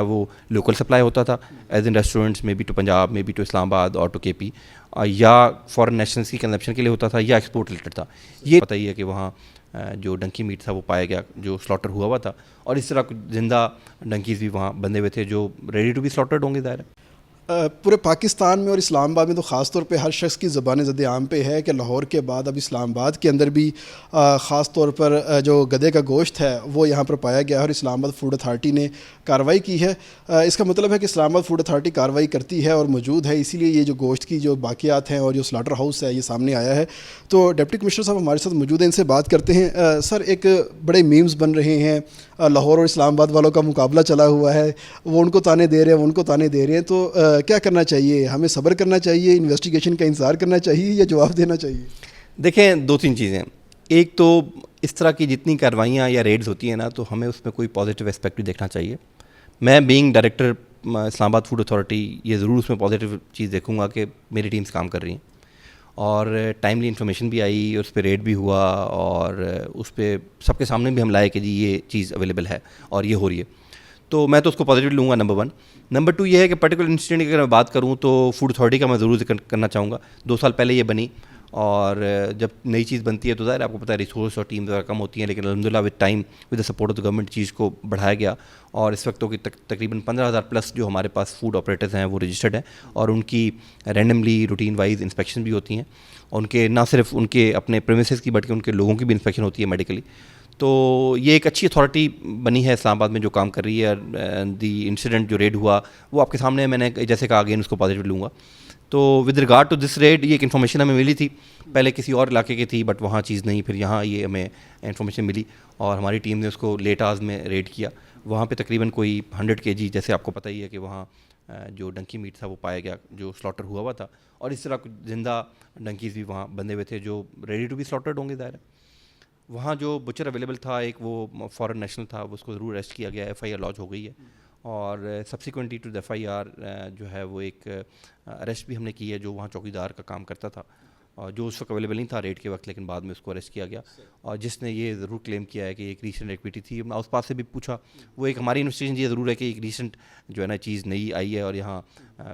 وہ local supply ہوتا تھا ایز ان ریسٹورینٹس میں بی ٹو پنجاب میں بی ٹو اسلام آباد اور ٹو کے پی، یا فارن نیشنلس کی کنزمپشن کے لیے ہوتا تھا یا ایکسپورٹ ریلیٹڈ تھا. یہ پتہ ہی ہے کہ وہاں جو ڈنکی میٹ تھا وہ پایا گیا جو سلاٹر ہوا ہوا تھا، اور اس طرح کچھ زندہ ڈنکیز بھی وہاں بندے ہوئے تھے جو ریڈی ٹو بی سلاٹرڈ ہوں گے. ظاہر ہے پورے پاکستان میں اور اسلام آباد میں تو خاص طور پہ ہر شخص کی زبان زد عام پہ ہے کہ لاہور کے بعد اب اسلام آباد کے اندر بھی خاص طور پر جو گدھے کا گوشت ہے وہ یہاں پر پایا گیا ہے، اور اسلام آباد فوڈ اتھارٹی نے کارروائی کی ہے. اس کا مطلب ہے کہ اسلام آباد فوڈ اتھارٹی کارروائی کرتی ہے اور موجود ہے، اسی لیے یہ جو گوشت کی جو باقیات ہیں اور جو سلاٹر ہاؤس ہے یہ سامنے آیا ہے. تو ڈپٹی کمشنر صاحب ہمارے ساتھ موجود ہیں، ان سے بات کرتے ہیں. سر، ایک بڑے میمز بن رہے ہیں، لاہور اور اسلام آباد والوں کا مقابلہ چلا ہوا ہے، وہ ان کو تانے دے رہے ہیں، وہ ان کو تانے دے رہے ہیں. تو کیا کرنا چاہیے؟ ہمیں صبر کرنا چاہیے، انویسٹیگیشن کا انتظار کرنا چاہیے، یا جواب دینا چاہیے؟ دیکھیں، دو تین چیزیں. ایک تو اس طرح کی جتنی کارروائیاں یا ریڈز ہوتی ہیں نا، تو ہمیں اس میں کوئی پازیٹیو اسپیکٹ بھی دیکھنا چاہیے. میں بینگ ڈائریکٹر اسلام آباد فوڈ اتھارٹی یہ ضرور اس میں پازیٹیو چیز دیکھوں گا کہ میری ٹیمز کام کر رہی ہیں، اور ٹائملی انفارمیشن بھی آئی، اس پہ ریڈ بھی ہوا، اور اس پہ سب کے سامنے بھی ہم لائے کہ جی یہ چیز اویلیبل ہے اور یہ ہو رہی ہے. تو میں تو اس کو پازیٹیو لوں گا، نمبر 1. نمبر 2 یہ ہے کہ پرٹیکولر انسیڈنٹ کی اگر میں بات کروں تو فوڈ اتھارٹی کا میں ضرور ذکر کرنا چاہوں گا. 2 سال پہلے یہ بنی، اور جب نئی چیز بنتی ہے تو ظاہر آپ کو پتہ ہے ریسورس اور ٹیم ذرا کم ہوتی ہیں، لیکن الحمدللہ with time with the support of the government چیز کو بڑھایا گیا، اور اس وقت تو تقریباً 15,000 پلس جو ہمارے پاس فوڈ آپریٹرز ہیں وہ رجسٹرڈ ہیں، اور ان کی رینڈملی روٹین وائز انسپیکشن بھی ہوتی ہیں، اور ان کے نہ صرف ان کے اپنے پریمیسز کی بلکہ ان کے لوگوں کی بھی انسپیکشن ہوتی ہے میڈیکلی. تو یہ ایک اچھی اتھارٹی بنی ہے اسلام آباد میں جو کام کر رہی ہے. دی انسیڈنٹ جو ریڈ ہوا وہ آپ کے سامنے ہے، میں نے جیسے کہا اگین اس کو پازیٹیو لوں گا. تو with regard to this raid یہ ایک انفارمیشن ہمیں ملی تھی، پہلے کسی اور علاقے کی تھی بٹ وہاں چیز نہیں، پھر یہاں یہ ہمیں انفارمیشن ملی اور ہماری ٹیم نے اس کو لیٹ آورز میں ریڈ کیا. وہاں پہ تقریباً کوئی 100 kg، جیسے آپ کو پتہ ہی ہے کہ وہاں جو ڈنکی میٹ تھا وہ پایا گیا جو سلاٹر ہوا ہوا تھا، اور اس طرح کچھ زندہ ڈنکیز بھی وہاں بندے ہوئے تھے جو ریڈی ٹو بی سلاٹرڈ ہوں گے. ظاہر ہے وہاں جو بچر اویلیبل تھا ایک وہ فارن نیشنل تھا، اس کو ضرور اریسٹ کیا گیا، FIR لاج ہو گئی ہے، اور سبسیکوئنٹلی ٹو دا FIR جو ہے وہ ایک اریسٹ بھی ہم نے کی ہے جو وہاں چوکیدار کا کام کرتا تھا، اور جو اس وقت اویلیبل نہیں تھا ریڈ کے وقت، لیکن بعد میں اس کو اریسٹ کیا گیا، اور جس نے یہ ضرور کلیم کیا ہے کہ ایک ریسنٹ ایکٹیویٹی تھی. میں اس پاس سے بھی پوچھا، وہ ایک ہماری انویسٹیگیشن یہ ضرور ہے کہ ایک ریسنٹ جو ہے نا چیز نئی آئی ہے، اور یہاں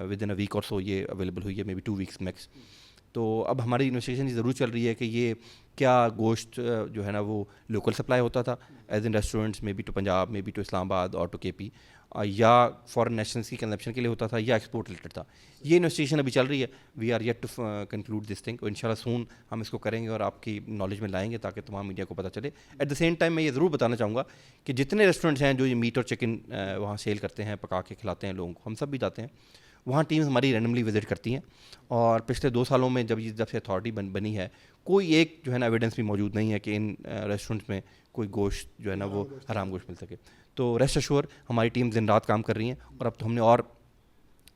ود ان اے ویک اور سو یہ اویلیبل ہوئی ہے، مے بی 2 weeks میکس. تو اب ہماری انویسٹیگیشن یہ ضرور چل رہی ہے کہ یہ کیا گوشت جو ہے نا وہ لوکل سپلائی ہوتا تھا ایز ان ریسٹورینٹس میں بی ٹو پنجاب میں بی ٹو اسلام آباد اور ٹو کے پی، یا فارن نیشنلس کی کنزمپشن کے لیے ہوتا تھا یا ایکسپورٹ ریلیٹڈ تھا. یہ انویسٹیگیشن ابھی چل رہی ہے. We are yet to conclude this thing, اور ان شاء اللہ سون ہم اس کو کریں گے اور آپ کی نالج میں لائیں گے تاکہ تمام میڈیا کو پتہ چلے. ایٹ دا سیم ٹائم میں یہ ضرور بتانا چاہوں گا کہ جتنے ریسٹورینٹس ہیں جو یہ میٹ اور چکن وہاں سیل کرتے ہیں، پکا کے کھلاتے ہیں لوگوں کو، ہم سب بھی جاتے ہیں وہاں. ٹیمز ہماری رینڈملی وزٹ کرتی ہیں، اور پچھلے 2 سالوں میں جب سے اتھارٹی بنی ہے کوئی ایک جو ہے نا ایویڈنس بھی موجود نہیں ہے کہ ان ریسٹورنٹس میں کوئی گوشت جو ہے نا وہ حرام گوشت مل سکے. تو ریسٹ ایشور ہماری ٹیم دن رات کام کر رہی ہیں، اور اب تو ہم نے اور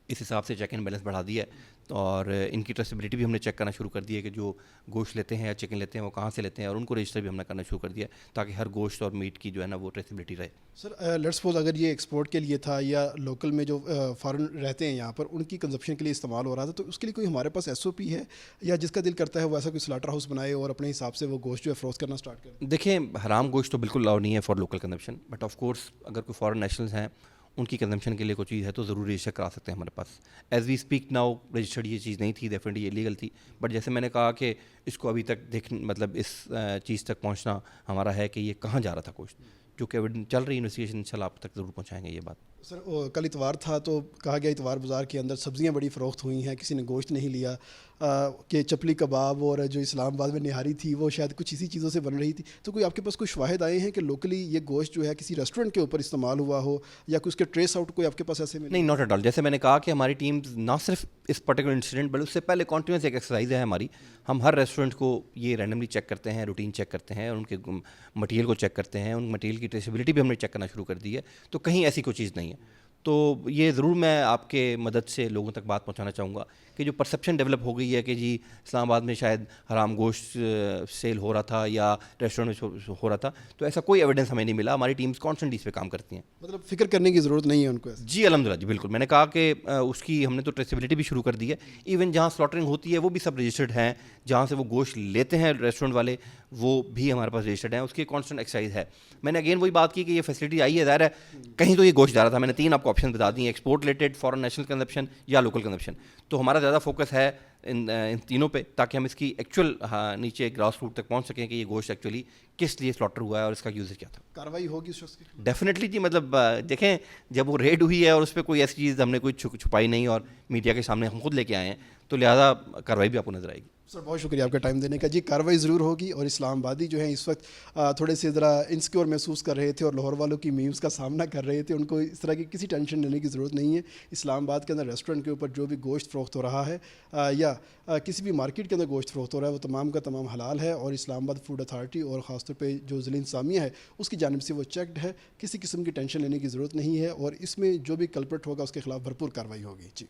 اس حساب سے چیک اینڈ بیلنس بڑھا دیا ہے، اور ان کی ٹریسیبلٹی بھی ہم نے چیک کرنا شروع کر دی ہے کہ جو گوشت لیتے ہیں یا چکن لیتے ہیں وہ کہاں سے لیتے ہیں، اور ان کو رجسٹر بھی ہم نے کرنا شروع کر دیا ہے تاکہ ہر گوشت اور میٹ کی جو ہے نا وہ ٹریسیبلٹی رہے. سر، لیٹس سپوز اگر یہ ایکسپورٹ کے لیے تھا یا لوکل میں جو فارن رہتے ہیں یہاں پر ان کی کنزمپشن کے لیے استعمال ہو رہا تھا، تو اس کے لیے کوئی ہمارے پاس SOP ہے، یا جس کا دل کرتا ہے وہ ایسا کوئی سلاٹر ہاؤس بنائے اور اپنے حساب سے وہ گوشت جو ہے فروخت کرنا اسٹارٹ کرے؟ دیکھیں، حرام گوشت تو بالکل الاؤ نہیں ہے for local consumption, but of course اگر کوئی فارن نیشنلز ہیں ان کی کنزمپشن کے لیے کوئی چیز ہے تو ضرور رجسٹر کرا سکتے ہیں ہمارے پاس. As we speak now registered یہ چیز نہیں تھی، ڈیفینیٹلی یہ لیگل تھی، بٹ جیسے میں نے کہا کہ اس کو ابھی تک مطلب اس چیز تک پہنچنا ہمارا ہے کہ یہ کہاں جا رہا تھا گوشت، جو کہ چل رہی انویسٹیگیشن انشاءاللہ آپ تک ضرور پہنچائیں گے یہ بات. سر، کل اتوار تھا تو کہا گیا اتوار بازار کے اندر سبزیاں بڑی فروخت ہوئی ہیں، کسی نے گوشت نہیں لیا، کہ چپلی کباب اور جو اسلام آباد میں نہاری تھی وہ شاید کچھ اسی چیزوں سے بن رہی تھی. تو کوئی آپ کے پاس کوئی شواہد آئے ہیں کہ لوکلی یہ گوشت جو ہے کسی ریسٹورنٹ کے اوپر استعمال ہوا ہو، یا کوئی اس کے ٹریس آؤٹ کوئی آپ کے پاس ایسے میں؟ نہیں، ناٹ ایٹ آل. جیسے میں نے کہا کہ ہماری ٹیمز نہ صرف اس پرٹیکولر انسیڈنٹ بلکہ اس سے پہلے کنٹینیوس ایک ایکسرسائز ہے ہماری. ہم ہر ریسٹورنٹ کو یہ رینڈملی چیک کرتے ہیں، روٹین چیک کرتے ہیں، اور ان کے مٹیریل کو چیک کرتے ہیں، ان مٹیریل کی ٹریسیبلٹی بھی ہم نے چیک کرنا شروع کر دی ہے. تو کہیں ایسی کوئی چیز نہیں ہے. تو یہ ضرور میں آپ کے مدد سے لوگوں تک بات پہنچانا چاہوں گا کہ جو پرسیپشن ڈیولپ ہو گئی ہے کہ جی اسلام آباد میں شاید حرام گوشت سیل ہو رہا تھا یا ریسٹورنٹ میں ہو رہا تھا، تو ایسا کوئی ایویڈنس ہمیں نہیں ملا. ہماری ٹیمز کانسٹنٹلی اس پہ کام کرتی ہیں. مطلب فکر کرنے کی ضرورت نہیں ہے ان کو؟ جی الحمدللہ، جی بالکل. میں نے کہا کہ اس کی ہم نے تو ٹریسیبلٹی بھی شروع کر دی ہے. ایون جہاں سلاٹرنگ ہوتی ہے وہ بھی سب رجسٹرڈ ہیں، جہاں سے وہ گوشت لیتے ہیں ریسٹورنٹ والے وہ بھی ہمارے پاس رجسٹرڈ ہیں. اس کی کانسٹنٹ ایکسرسائز ہے. میں نے اگین وہی بات کی کہ یہ فیسلٹی آئی ہے، ظاہر ہے کہیں تو یہ گوشت جا رہا تھا. میں نے 3 آپ کو آپشن بتا دی ہیں, export related, foreign national consumption یا لوکل کنزپشن. تو ہمارا زیادہ فوکس ہے ان تینوں پہ, تاکہ ہم اس کی ایکچوئل نیچے گراس روٹ تک پہنچ سکیں کہ یہ گوشت ایکچولی کس لیے سلاٹر ہوا ہے اور اس کا یوزر کیا تھا. کارروائی ہوگی اس شخص کی؟ ڈیفینیٹلی جی, مطلب دیکھیں جب وہ ریڈ ہوئی ہے اور اس پہ کوئی ایسی چیز ہم نے کوئی چھپائی نہیں اور میڈیا کے سامنے ہم خود لے کے آئے ہیں, تو لہٰذا کارروائی بھی آپ کو نظر آئے گی. سر بہت شکریہ آپ کا ٹائم دینے کا. جی کارروائی ضرور ہوگی, اور اسلام آبادی جو ہیں اس وقت تھوڑے سے ذرا انسیکیور محسوس کر رہے تھے اور لاہور والوں کی میمز کا سامنا کر رہے تھے. ان کو اس طرح کی کسی ٹینشن لینے کی ضرورت نہیں ہے. اسلام آباد کے اندر ریسٹورنٹ کے اوپر جو بھی گوشت فروخت ہو رہا ہے یا کسی بھی مارکیٹ کے اندر گوشت فروخت ہو رہا ہے, وہ تمام کا تمام حلال ہے, اور اسلام آباد فوڈ اتھارٹی اور خاص طور پہ جو ضلع انتظامیہ ہے اس کی جانب سے وہ چیکڈ ہے. کسی قسم کی ٹینشن لینے کی ضرورت نہیں ہے, اور اس میں جو بھی کلپرٹ ہوگا اس کے خلاف بھرپور کارروائی ہوگی. جی